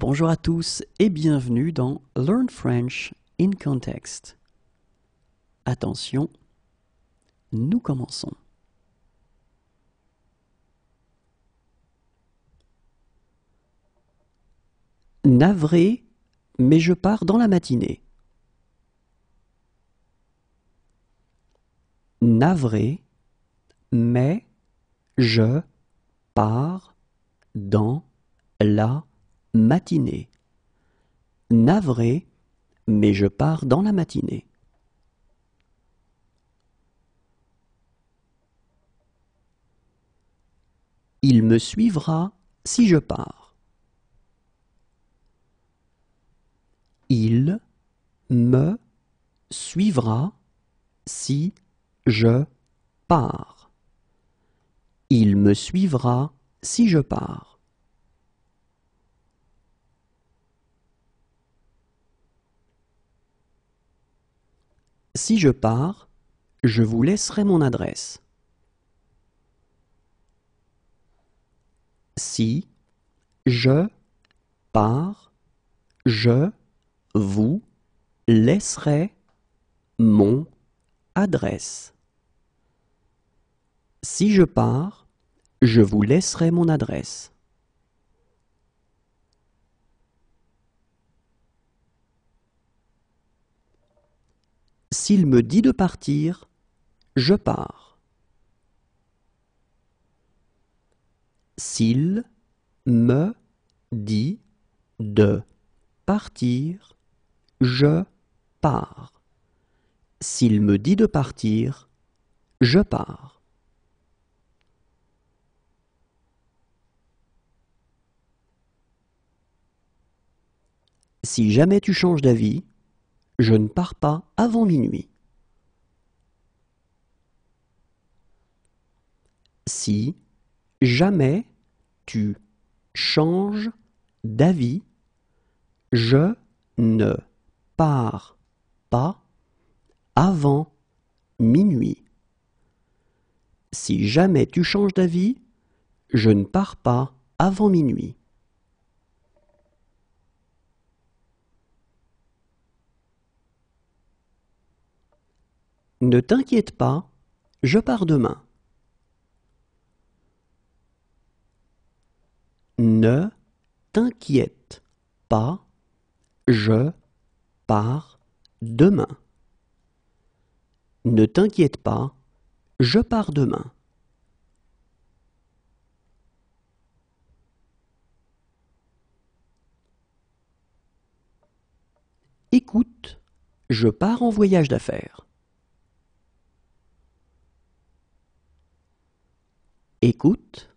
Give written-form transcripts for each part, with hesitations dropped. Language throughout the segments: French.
Bonjour à tous et bienvenue dans Learn French in Context. Attention, nous commençons. Navré, mais je pars dans la matinée. Navré, mais je pars dans la matinée. Navré, mais je pars dans la matinée. Il me suivra si je pars. Il me suivra si je pars. Il me suivra si je pars. Si je pars, je vous laisserai mon adresse. Si je pars, je vous laisserai mon adresse. Si je pars, je vous laisserai mon adresse. S'il me dit de partir, je pars. S'il me dit de partir, je pars. S'il me dit de partir, je pars. Si jamais tu changes d'avis, je ne pars pas avant minuit. Si jamais tu changes d'avis, je ne pars pas avant minuit. Si jamais tu changes d'avis, je ne pars pas avant minuit. Ne t'inquiète pas, je pars demain. Ne t'inquiète pas, je pars demain. Ne t'inquiète pas, je pars demain. Écoute, je pars en voyage d'affaires. Écoute,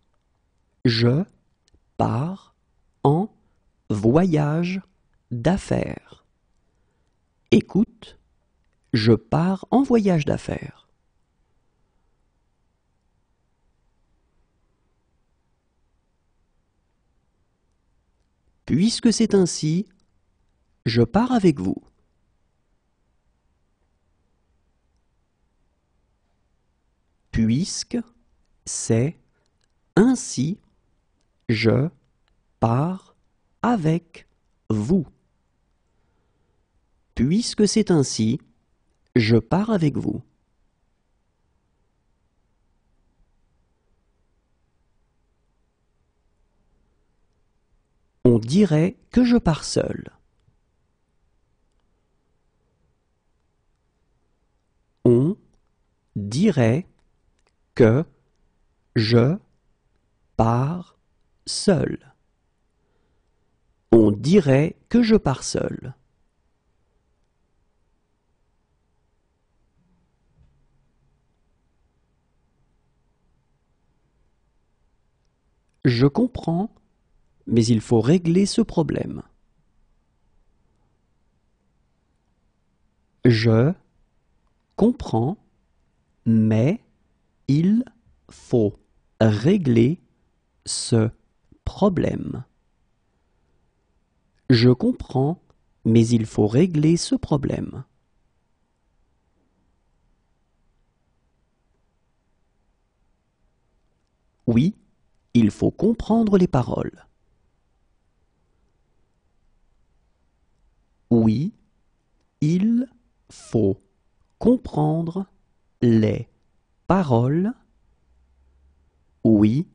je pars en voyage d'affaires. Écoute, je pars en voyage d'affaires. Puisque c'est ainsi, je pars avec vous. Puisque c'est ainsi, je pars avec vous. Puisque c'est ainsi, je pars avec vous. On dirait que je pars seul. On dirait que je pars seul. On dirait que je pars seul. Je comprends, mais il faut régler ce problème. Je comprends, mais il faut régler ce problème. Je comprends, mais il faut régler ce problème. Oui, il faut comprendre les paroles. Oui, il faut comprendre les paroles. Oui,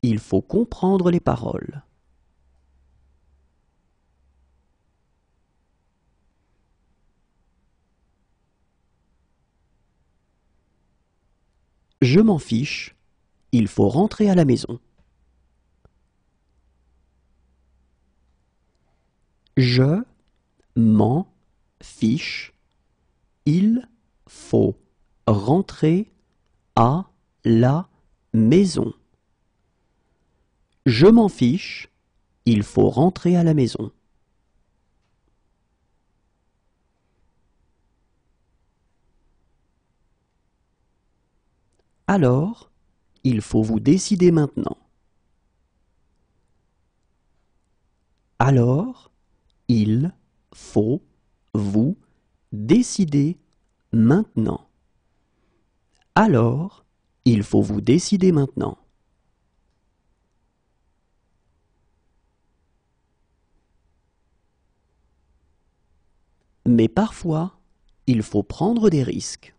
il faut comprendre les paroles. Je m'en fiche, il faut rentrer à la maison. Je m'en fiche, il faut rentrer à la maison. Je m'en fiche, il faut rentrer à la maison. Alors, il faut vous décider maintenant. Alors, il faut vous décider maintenant. Alors, il faut vous décider maintenant. Mais parfois, il faut prendre des risques.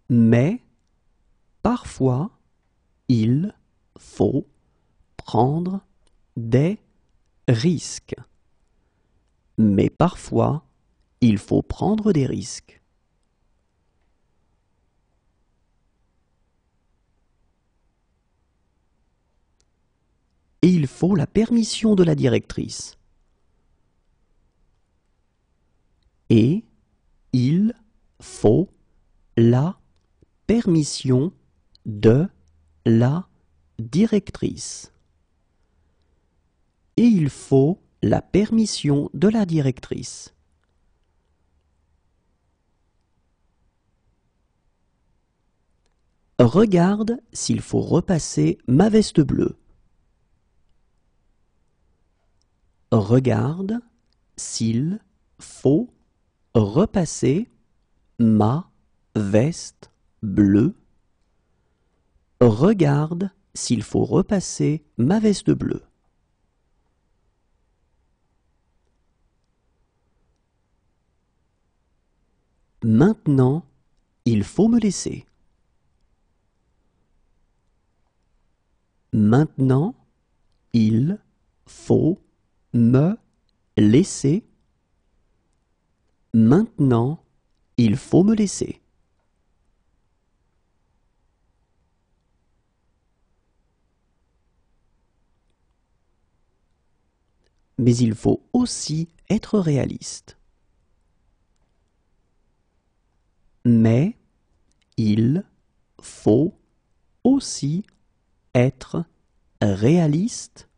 Mais parfois, il faut prendre des risques. Mais parfois, il faut prendre des risques. Et il faut la permission de la directrice. Et il faut la permission de la directrice. Et il faut la permission de la directrice. Regarde s'il faut repasser ma veste bleue. Regarde s'il faut repasser ma veste bleue. Regarde s'il faut repasser ma veste bleue. Maintenant, il faut me laisser. Maintenant, il faut me laisser. Maintenant, il faut me laisser. Mais il faut aussi être réaliste. Mais il faut aussi être réaliste.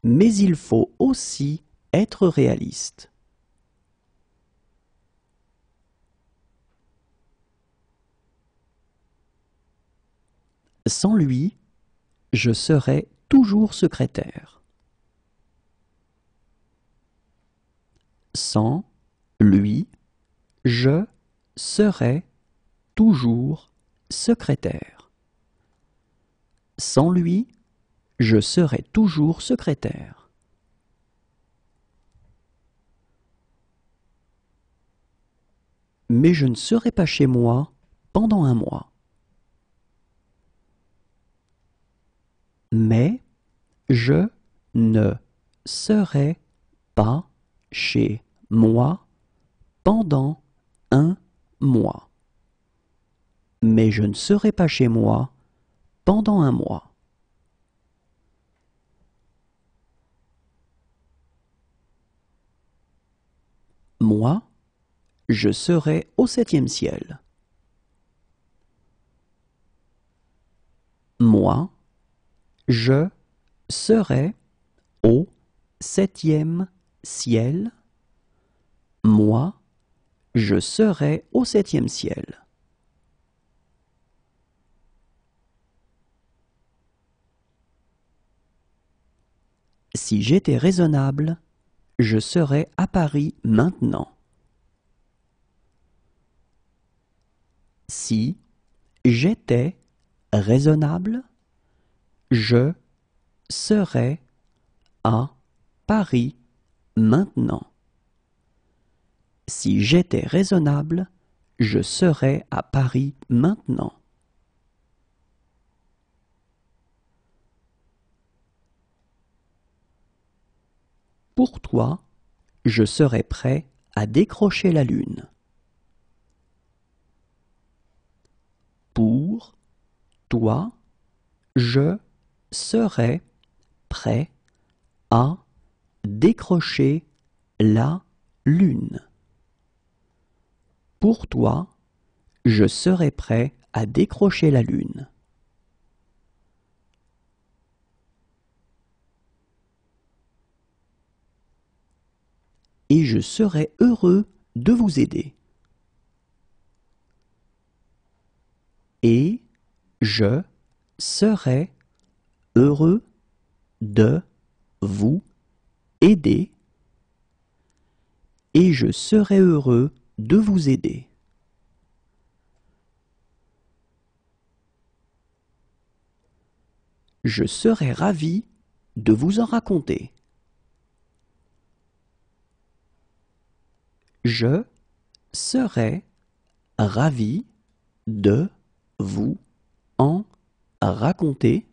Mais il faut aussi être réaliste. Sans lui, je serai toujours secrétaire. Sans lui, je serai toujours secrétaire. Sans lui, je serai toujours secrétaire. Mais je ne serai pas chez moi pendant un mois. Mais je ne serai pas chez moi pendant un mois. Mais je ne serai pas chez moi pendant un mois. Moi, je serai au 7e ciel. Moi, je serai au 7e ciel. Moi, je serai au 7e ciel. Si j'étais raisonnable, je serais à Paris maintenant. Si j'étais raisonnable, je serais à Paris maintenant. Si j'étais raisonnable, je serais à Paris maintenant. Pour toi, je serais prêt à décrocher la lune. Pour toi, je serais prêt à décrocher la lune. Pour toi, je serais prêt à décrocher la lune. Et je serais heureux de vous aider. Et je serais heureux de vous aider. Et je serais heureux de vous aider. Je serais ravi de vous en raconter. Je serais ravi de vous en raconter.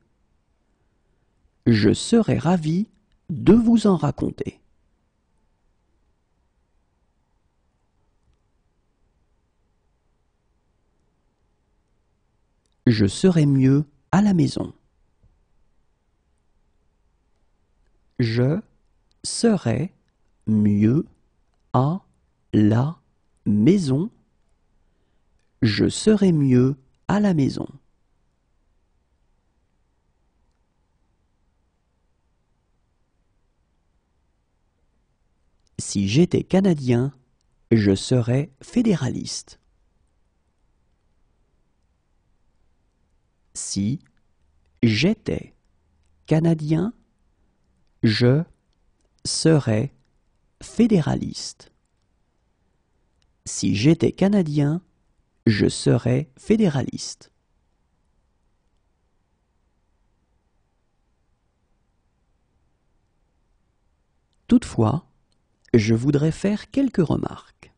Je serais ravi de vous en raconter. Je serais mieux à la maison. Je serais mieux à la maison. Je serais mieux à la maison. Si j'étais Canadien, je serais fédéraliste. Si j'étais Canadien, je serais fédéraliste. Si j'étais Canadien, je serais fédéraliste. Toutefois, je voudrais faire quelques remarques.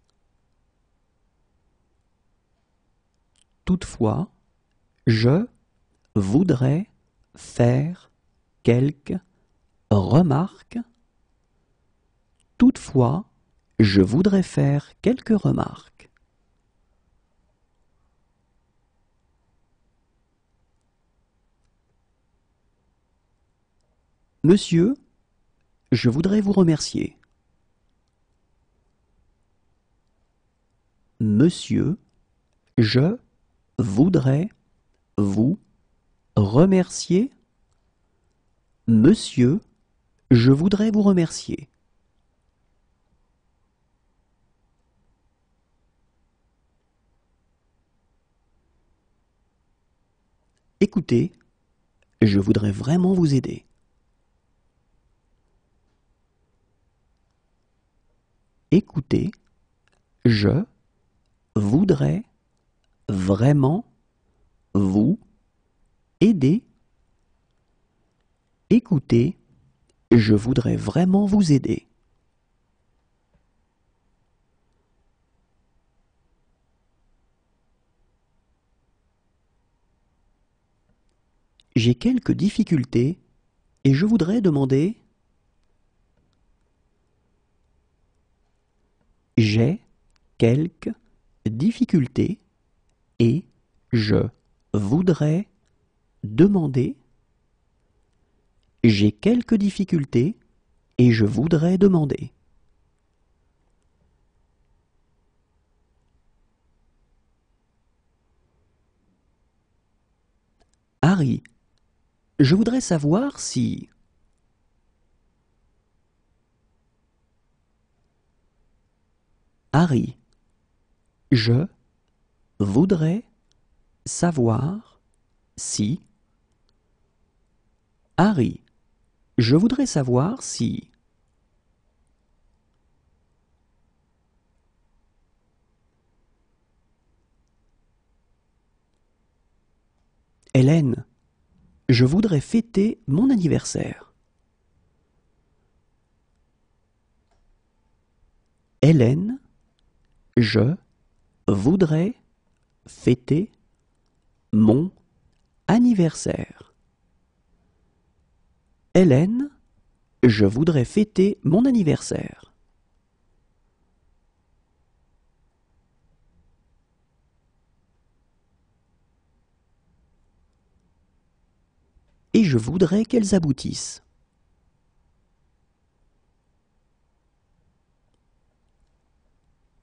Toutefois, je voudrais faire quelques remarques. Toutefois, je voudrais faire quelques remarques. Monsieur, je voudrais vous remercier. Monsieur, je voudrais vous remercier. Monsieur, je voudrais vous remercier. Écoutez, je voudrais vraiment vous aider. Écoutez, je voudrais vraiment vous aider. Écoutez, je voudrais vraiment vous aider. J'ai quelques difficultés et je voudrais demander. J'ai quelques difficultés et je voudrais demander. J'ai quelques difficultés et je voudrais demander. Harry, je voudrais savoir si. Harry, je voudrais savoir si. Harry, je voudrais savoir si. Hélène, je voudrais fêter mon anniversaire. Hélène, je voudrais fêter mon anniversaire. Hélène, je voudrais fêter mon anniversaire. Et je voudrais qu'elles aboutissent.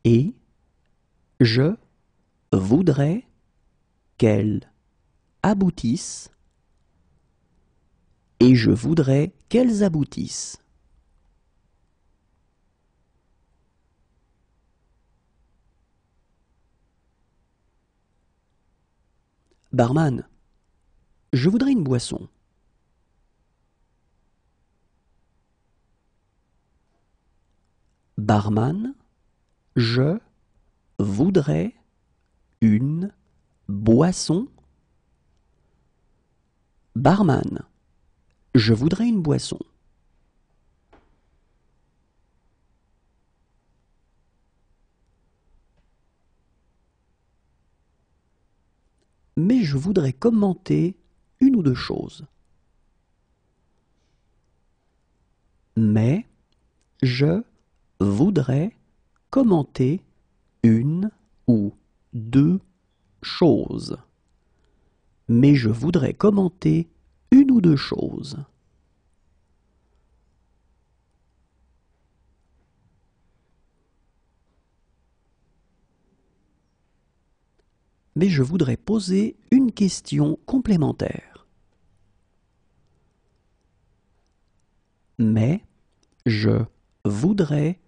Et je voudrais qu'elles aboutissent. Et je voudrais qu'elles aboutissent. Barman, je voudrais une boisson. Barman, je voudrais une boisson. Barman, je voudrais une boisson. Mais je voudrais commenter une ou deux choses. Mais je voudrais commenter une ou deux choses. Mais je voudrais commenter une ou deux choses. Mais je voudrais poser une question complémentaire. Mais je voudrais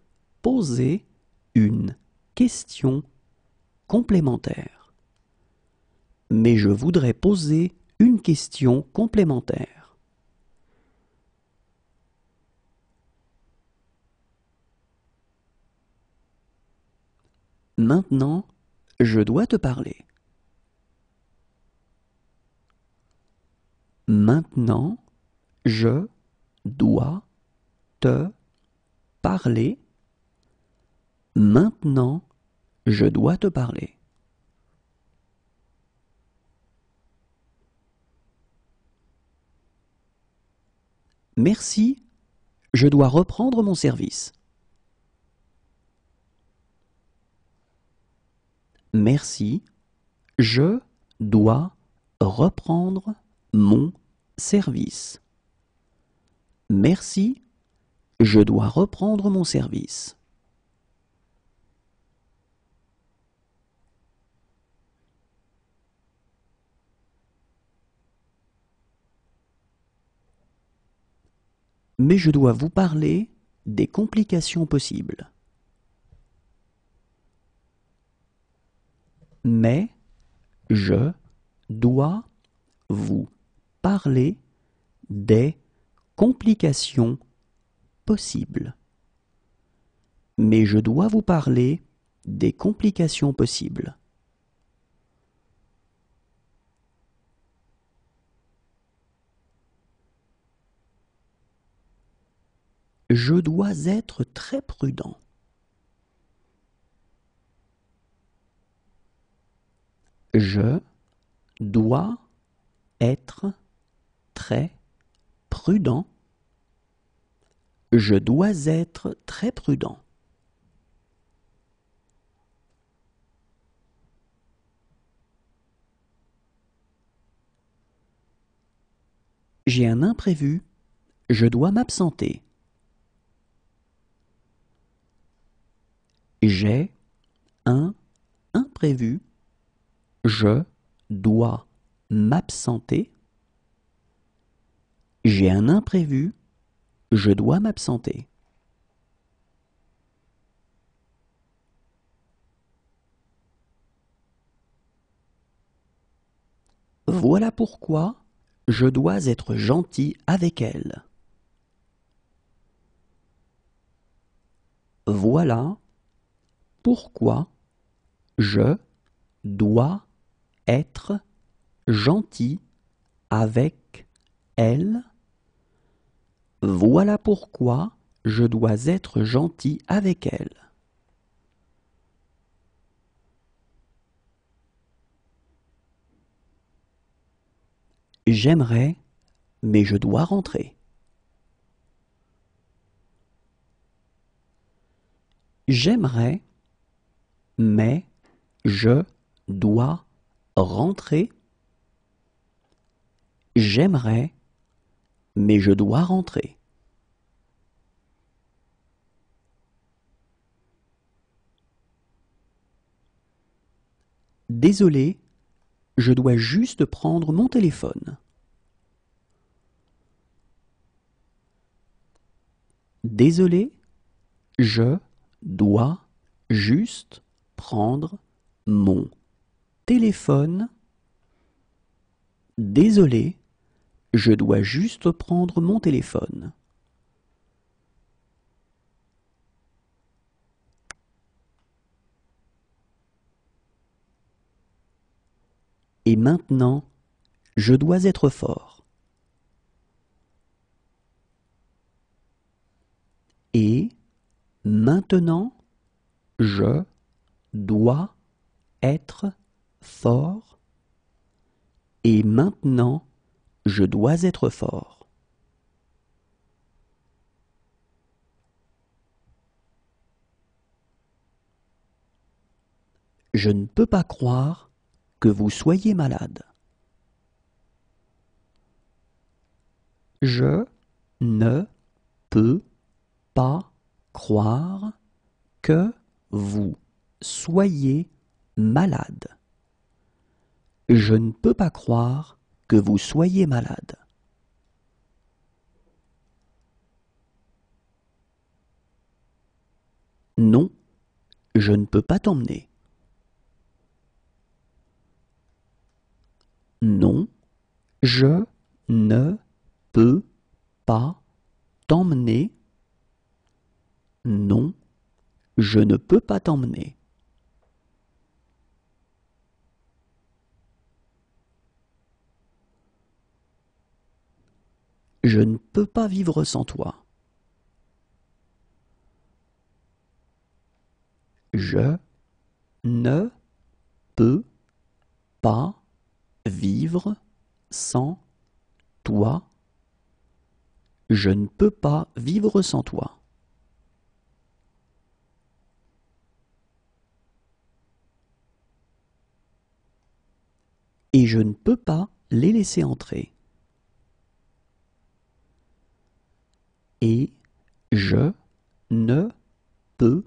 poser une question complémentaire. Mais je voudrais poser une question complémentaire. Maintenant, je dois te parler. Maintenant, je dois te parler. Maintenant, je dois te parler. Merci, je dois reprendre mon service. Merci, je dois reprendre mon service. Merci, je dois reprendre mon service. Mais je dois vous parler des complications possibles. Mais je dois vous parler des complications possibles. Mais je dois vous parler des complications possibles. Je dois être très prudent. Je dois être très prudent. Je dois être très prudent. J'ai un imprévu. Je dois m'absenter. J'ai un imprévu. Je dois m'absenter. J'ai un imprévu. Je dois m'absenter. Voilà pourquoi je dois être gentil avec elle. Voilà pourquoi je dois être gentil avec elle. Voilà pourquoi je dois être gentil avec elle. J'aimerais, mais je dois rentrer. J'aimerais, mais je dois rentrer. J'aimerais, mais je dois rentrer. Désolé, je dois juste prendre mon téléphone. Désolé, je dois juste prendre mon téléphone. Désolé, je dois juste prendre mon téléphone. Et maintenant, je dois être fort. Et maintenant, je dois être fort. Et maintenant, je dois être fort. Je ne peux pas croire que vous soyez malade. Je ne peux pas croire que vous soyez malade. Je ne peux pas croire que vous soyez malade. Non, je ne peux pas t'emmener. Non, je ne peux pas t'emmener. Non, je ne peux pas t'emmener. Je ne peux pas vivre sans toi. Je ne peux pas vivre sans toi. Je ne peux pas vivre sans toi. Et je ne peux pas les laisser entrer. Et je ne peux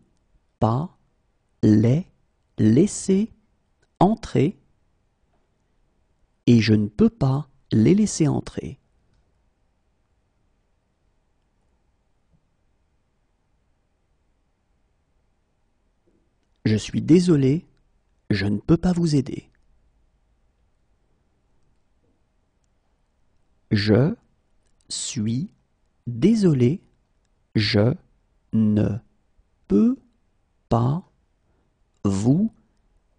pas les laisser entrer. Et je ne peux pas les laisser entrer. Je suis désolé, je ne peux pas vous aider. Je suis désolé, je ne peux pas vous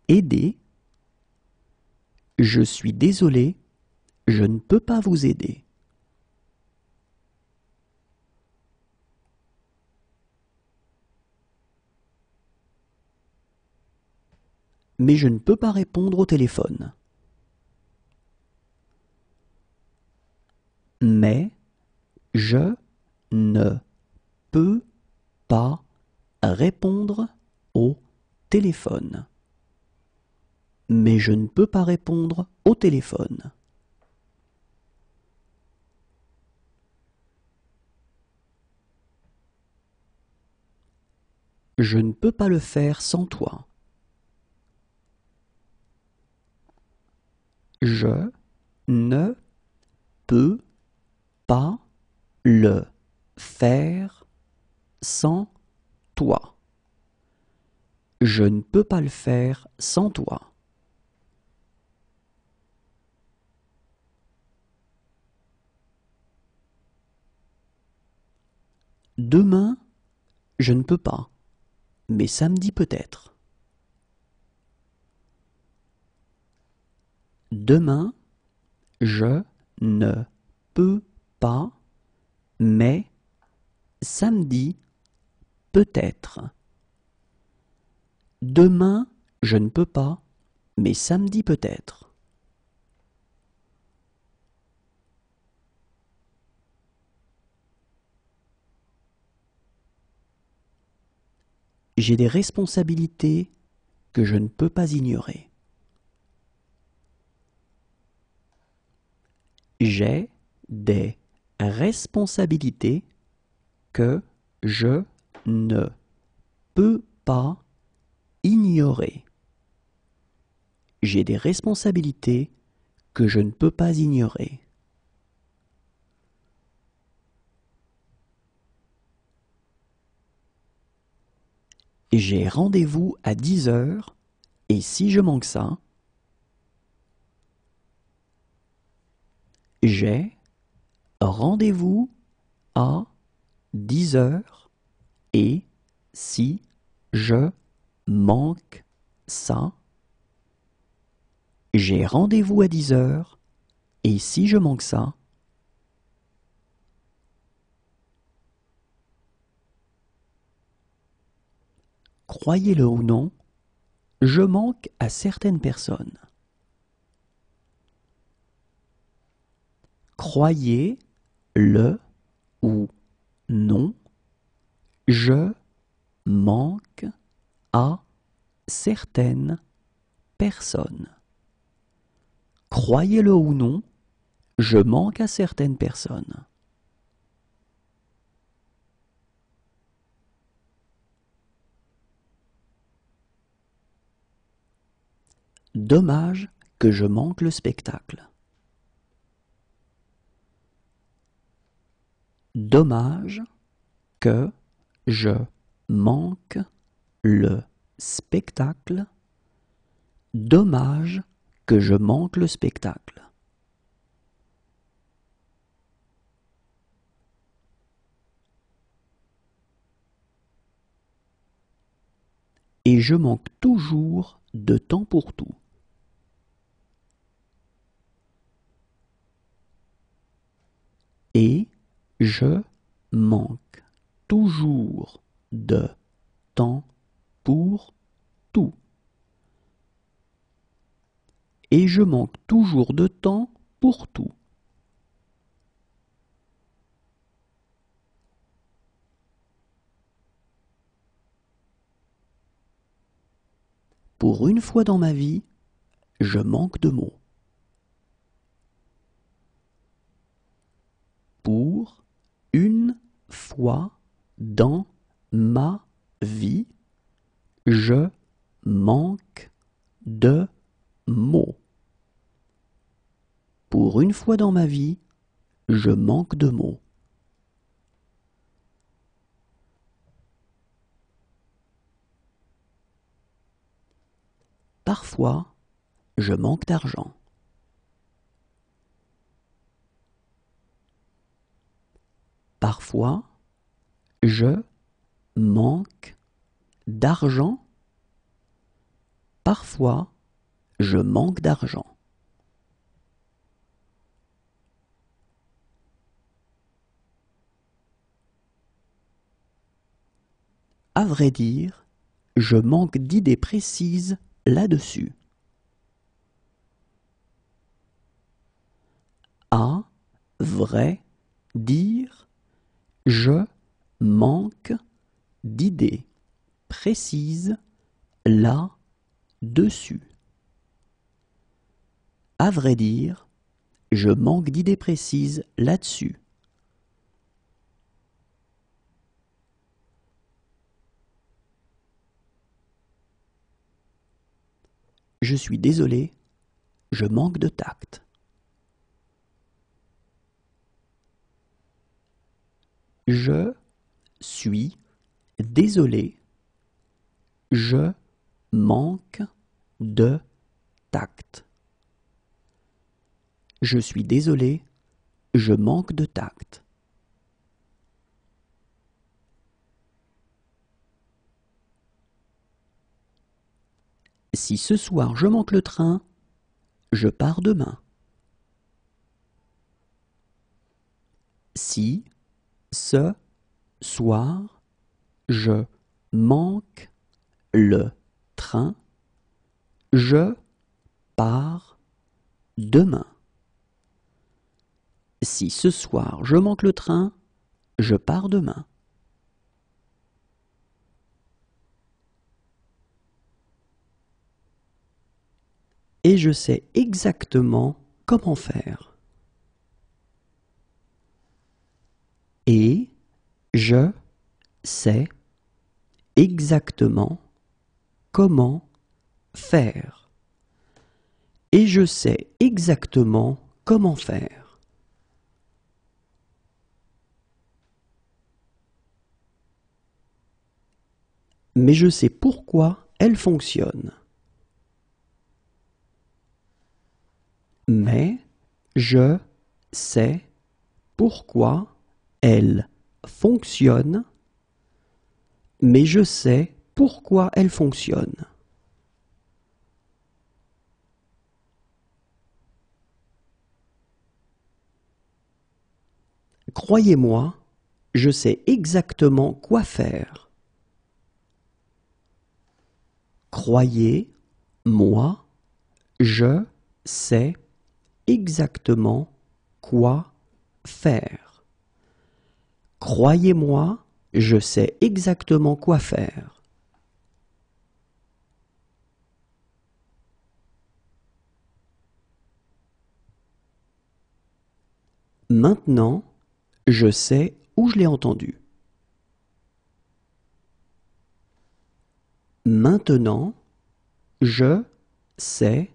aider. Je suis désolé, je ne peux pas vous aider. Mais je ne peux pas répondre au téléphone. Mais je ne peux pas répondre au téléphone. Mais je ne peux pas répondre au téléphone. Je ne peux pas le faire sans toi. Je ne peux pas le faire sans toi. Je ne peux pas le faire sans toi. Demain, je ne peux pas, mais samedi peut-être. Demain, je ne peux pas, mais samedi peut-être. Demain, je ne peux pas, mais samedi peut-être. J'ai des responsabilités que je ne peux pas ignorer. J'ai des responsabilités que je ne peux pas ignorer. J'ai des responsabilités que je ne peux pas ignorer. J'ai rendez-vous à 10 heures et si je manque ça, j'ai rendez-vous à 10 heures et si je manque ça, j'ai rendez-vous à 10 heures et si je manque ça, croyez-le ou non, je manque à certaines personnes. Croyez-le ou non, je manque à certaines personnes. Croyez-le ou non, je manque à certaines personnes. Dommage que je manque le spectacle. Dommage que je manque le spectacle. Dommage que je manque le spectacle. Et je manque toujours de temps pour tout. Et je manque toujours de temps pour tout. Et je manque toujours de temps pour tout. Pour une fois dans ma vie, je manque de mots. Pour une fois dans ma vie, je manque de mots. Pour une fois dans ma vie, je manque de mots. Parfois, je manque d'argent. Parfois, je manque d'argent. Parfois, je manque d'argent. À vrai dire, je manque d'idées précises là-dessus. À vrai dire, je manque d'idées précises là-dessus. À vrai dire, je manque d'idées précises là-dessus. Je suis désolé, je manque de tact. Je suis désolé, je manque de tact. Je suis désolé, je manque de tact. Si ce soir je manque le train, je pars demain. Si ce soir je manque le train, je pars demain. Si ce soir je manque le train, je pars demain. et je sais exactement comment faire. Et je sais exactement comment faire. Et je sais exactement comment faire. Mais je sais pourquoi elle fonctionne. Mais je sais pourquoi elle fonctionne. Mais je sais pourquoi elle fonctionne. Croyez-moi, je sais exactement quoi faire. Croyez-moi, je sais exactement quoi faire. Croyez-moi, je sais exactement quoi faire. Maintenant, je sais où je l'ai entendu. Maintenant, je sais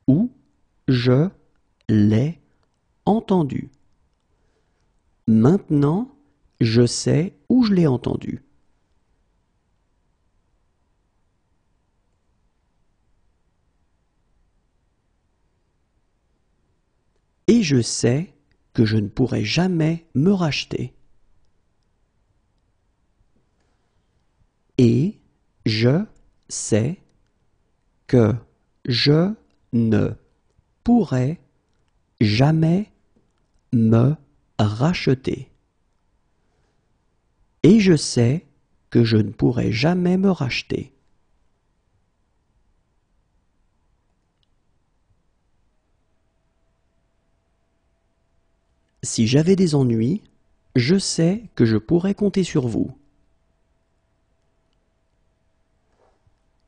où je l'ai entendu. Maintenant, je sais où je l'ai entendu. Et je sais que je ne pourrai jamais me racheter. Et je sais que je ne pourrai jamais me racheter. Et je sais que je ne pourrai jamais me racheter. Si j'avais des ennuis, je sais que je pourrais compter sur vous.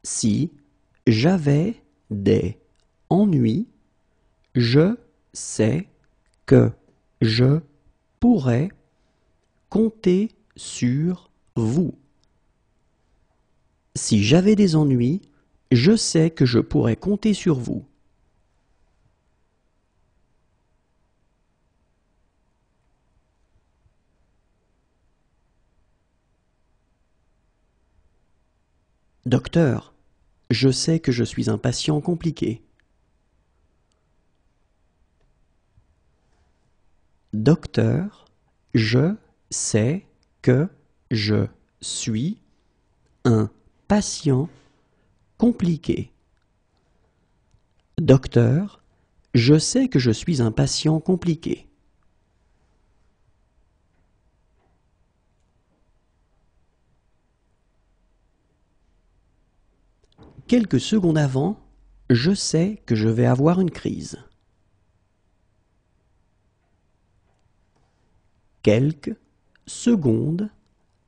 Si j'avais des ennuis, je sais que je pourrais compter sur vous. Si j'avais des ennuis, je sais que je pourrais compter sur vous. Docteur, je sais que je suis un patient compliqué. Docteur, je sais que je suis un patient compliqué. Docteur, je sais que je suis un patient compliqué. Quelques secondes avant, je sais que je vais avoir une crise. Quelques secondes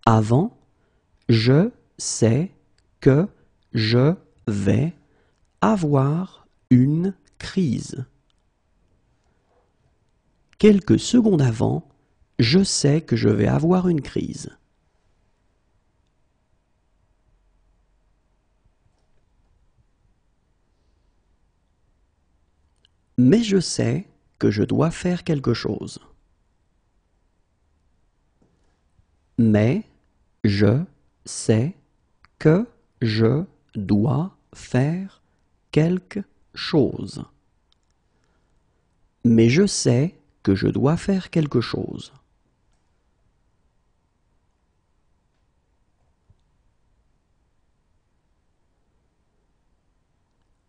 avant, je sais que je vais avoir une crise. Quelques secondes avant, je sais que je vais avoir une crise. Mais je sais que je dois faire quelque chose. Mais je sais que je dois faire quelque chose. Mais je sais que je dois faire quelque chose.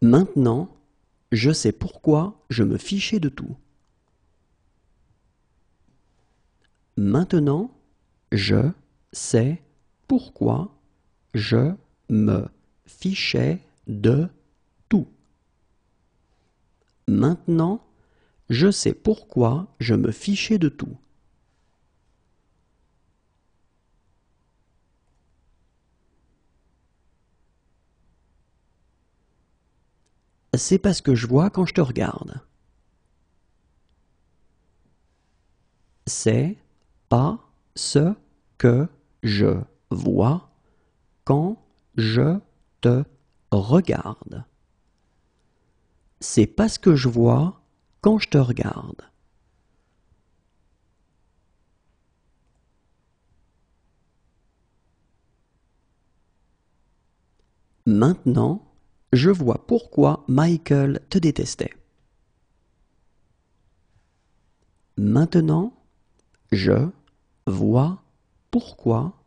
Maintenant, je sais pourquoi je me fichais de tout. Maintenant, je sais pourquoi je me fichais de tout. Maintenant, je sais pourquoi je me fichais de tout. c'est pas ce que je vois quand je te regarde. C'est pas ce que je vois quand je te regarde. C'est pas ce que je vois quand je te regarde. Maintenant, je vois pourquoi Michael te détestait. Maintenant, je vois pourquoi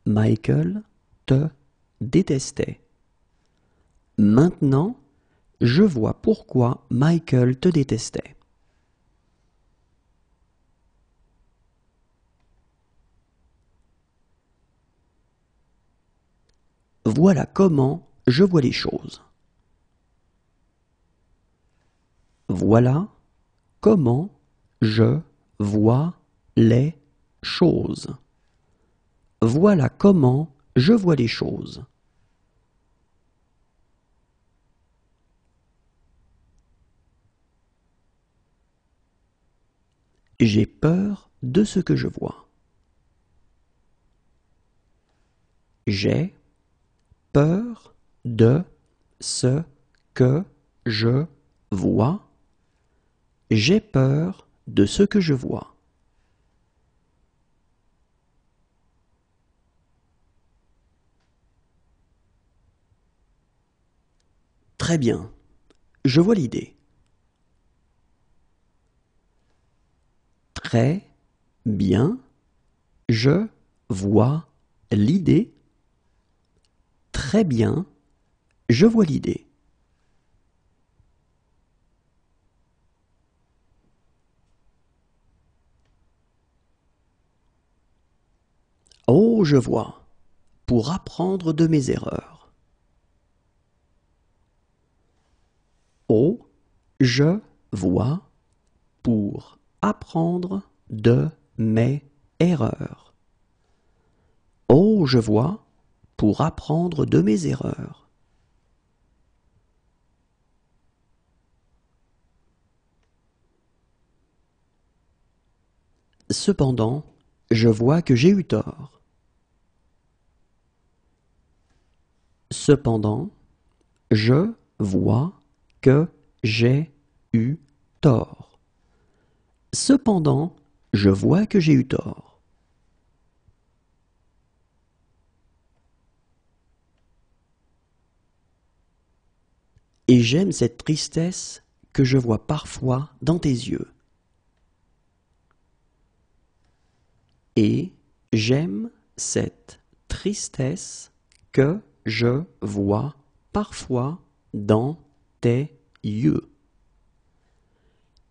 Michael te détestait. Maintenant, je vois pourquoi Michael te détestait. Voilà comment je vois les choses. Voilà comment je vois les choses. Voilà comment je vois les choses. J'ai peur de ce que je vois. J'ai peur de ce que je vois. J'ai peur de ce que je vois. Très bien, je vois l'idée. Très bien, je vois l'idée. Très bien, je vois l'idée. Oh, je vois. Pour apprendre de mes erreurs. Oh, je vois. Pour apprendre de mes erreurs. Oh, je vois. Pour apprendre de mes erreurs. Cependant, je vois que j'ai eu tort. Cependant, je vois que j'ai eu tort. Cependant, je vois que j'ai eu tort. Et j'aime cette tristesse que je vois parfois dans tes yeux. Et j'aime cette tristesse que je vois parfois dans tes yeux.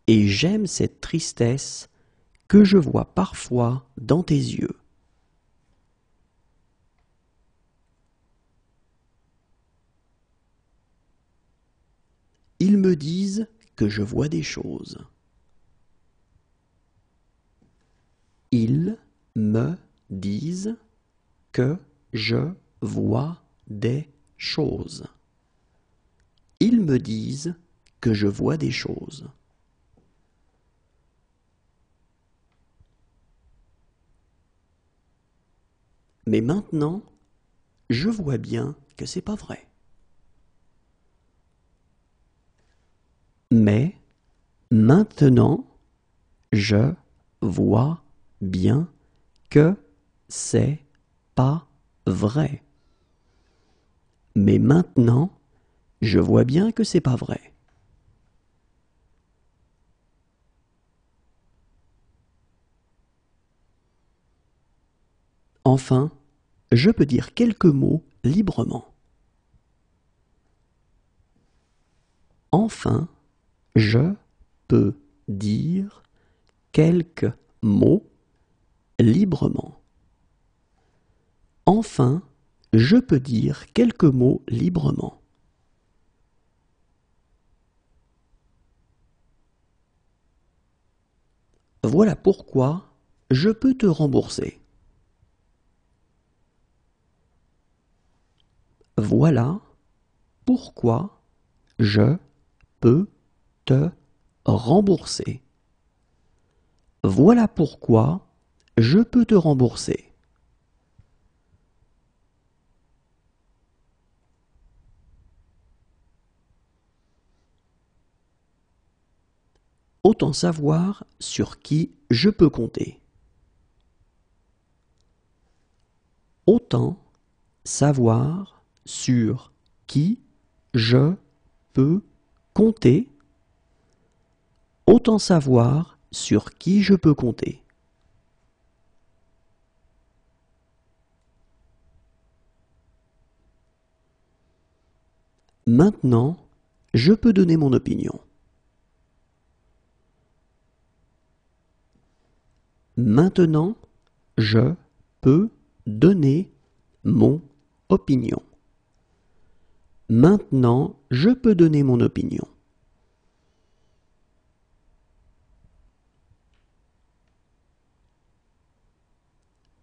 Et j'aime cette tristesse que je vois parfois dans tes yeux. Ils me disent que je vois des choses. Ils me disent que je vois des choses. Ils me disent que je vois des choses. Mais maintenant, je vois bien que c'est pas vrai. Mais maintenant, je vois bien que c'est pas vrai. Mais maintenant, je vois bien que c'est pas vrai. Enfin, je peux dire quelques mots librement. Enfin, je peux dire quelques mots librement. Enfin, je peux dire quelques mots librement. Voilà pourquoi je peux te rembourser. Voilà pourquoi je peux te rembourser. Voilà pourquoi je peux te rembourser. Autant savoir sur qui je peux compter. Autant savoir sur qui je peux compter. Autant savoir sur qui je peux compter. Maintenant, je peux donner mon opinion. Maintenant, je peux donner mon opinion. Maintenant, je peux donner mon opinion.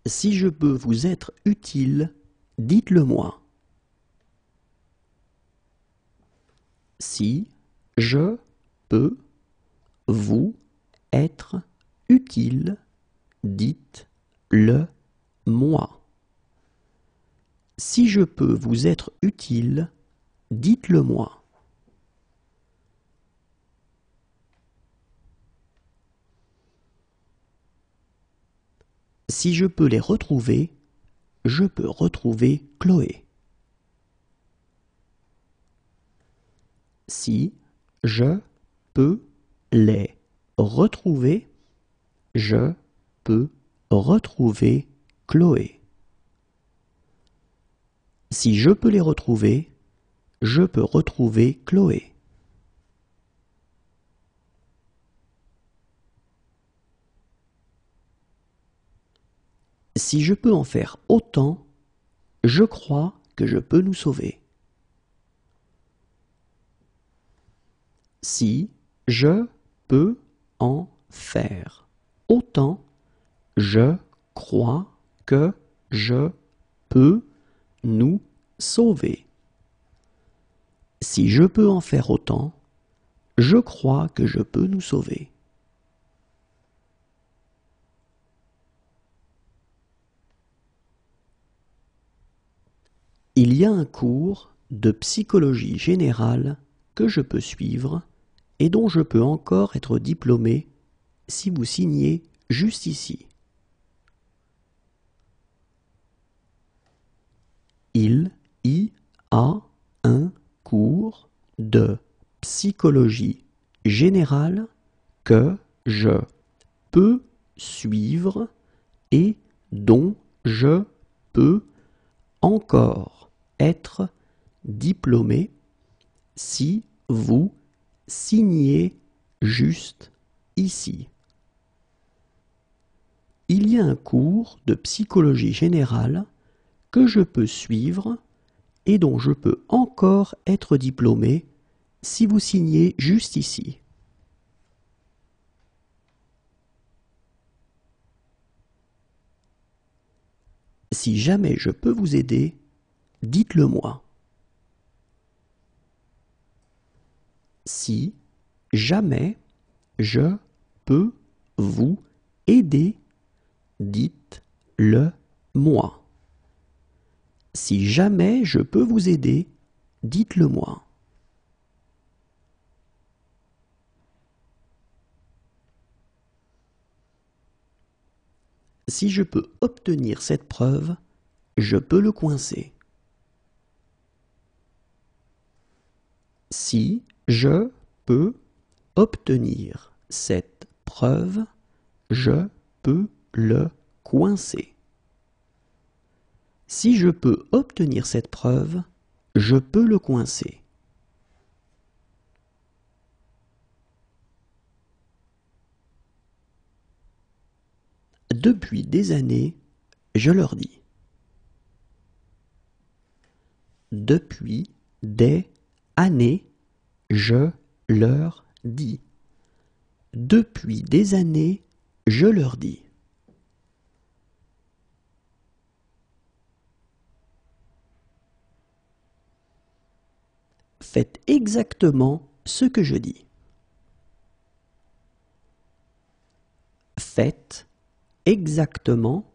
Si je peux vous être utile, dites-le moi. Si je peux vous être utile, dites-le moi. Si je peux vous être utile, dites-le moi. Si je peux les retrouver, je peux retrouver Chloé. Si je peux les retrouver, je peux retrouver Chloé. Si je peux les retrouver, je peux retrouver Chloé. Si je peux en faire autant, je crois que je peux nous sauver. Si je peux en faire autant, je crois que je peux nous sauver. Si je peux en faire autant, je crois que je peux nous sauver. Il y a un cours de psychologie générale que je peux suivre et dont je peux encore être diplômé si vous signez juste ici. Il y a un cours de psychologie générale que je peux suivre et dont je peux encore être diplômé si vous signez juste ici. Il y a un cours de psychologie générale que je peux suivre et dont je peux encore être diplômé si vous signez juste ici. Si jamais je peux vous aider, dites-le moi. Si jamais je peux vous aider, dites-le moi. Si jamais je peux vous aider, dites-le moi. Si je peux obtenir cette preuve, je peux le coincer. Si je peux obtenir cette preuve, je peux le coincer. Si je peux obtenir cette preuve, je peux le coincer. Depuis des années, je leur dis. Depuis des années, je leur dis. Depuis des années, je leur dis. Faites exactement ce que je dis. Faites exactement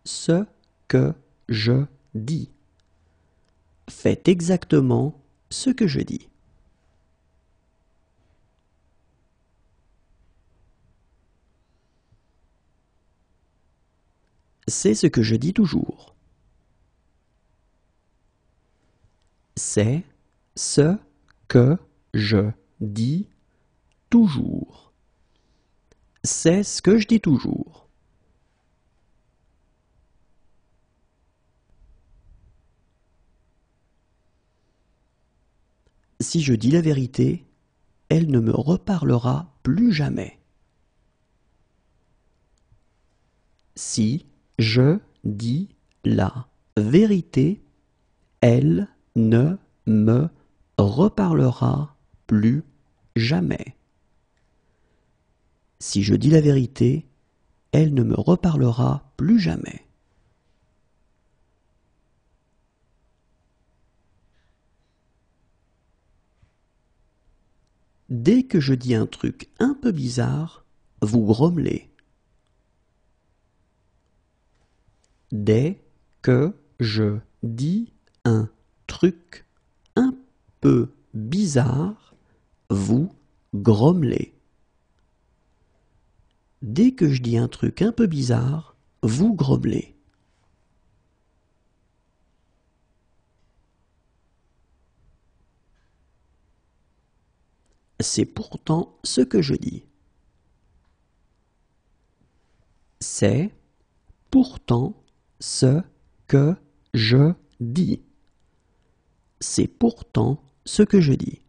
ce que je dis. Faites exactement ce que je dis. C'est ce que je dis toujours. C'est ce que je dis toujours. C'est ce que je dis toujours. Si je dis la vérité, elle ne me reparlera plus jamais. Si je dis la vérité, elle ne me reparlera plus jamais. Si je dis la vérité, elle ne me reparlera plus jamais. Dès que je dis un truc un peu bizarre, vous grommelez. Dès que je dis un truc un peu bizarre, vous grommelez. Dès que je dis un truc un peu bizarre, vous grommelez. C'est pourtant ce que je dis. C'est pourtant ce que je dis. C'est pourtant ce que je dis.